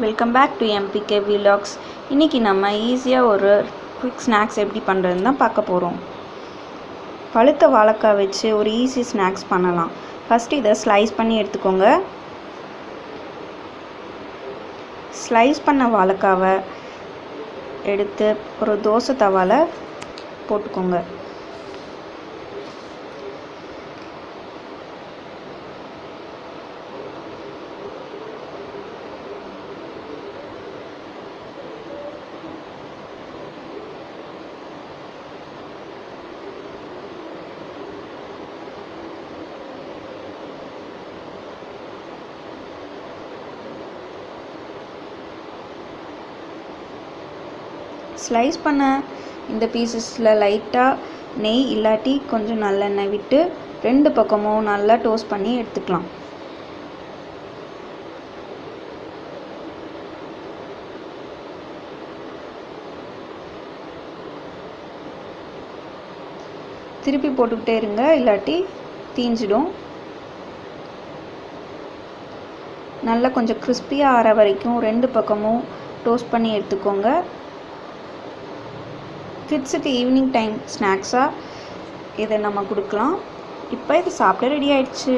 Welcome back to MBK vlogs. இன்றைக்கி நம்ம ஈஸியாக ஒரு குவிக் ஸ்நாக்ஸ் எப்படி பண்ணுறதுன்னு தான் பார்க்க போகிறோம். பழுத்த வாழைக்காய் வச்சு ஒரு ஈஸி ஸ்நாக்ஸ் பண்ணலாம். ஃபஸ்ட்டு இதை ஸ்லைஸ் பண்ணி எடுத்துக்கோங்க. ஸ்லைஸ் பண்ண வாழைக்காவை எடுத்து ஒரு தோசை தவாவில் போட்டுக்கோங்க. ஸ்லைஸ் பண்ண இந்த பீசஸில் லைட்டாக நெய் இல்லாட்டி கொஞ்சம் நல்லெண்ணெய் விட்டு ரெண்டு பக்கமும் நல்லா டோஸ்ட் பண்ணி எடுத்துக்கலாம். திருப்பி போட்டுக்கிட்டே இருங்க, இல்லாட்டி தீஞ்சிடும். நல்லா கொஞ்சம் கிறிஸ்பியாக ஆற வரைக்கும் ரெண்டு பக்கமும் டோஸ்ட் பண்ணி எடுத்துக்கோங்க. கிட்ஸுக்கு ஈவினிங் டைம் ஸ்நாக்ஸாக இதை நம்ம கொடுக்கலாம். இப்போ இது சாப்பிட ரெடி ஆயிடுச்சு.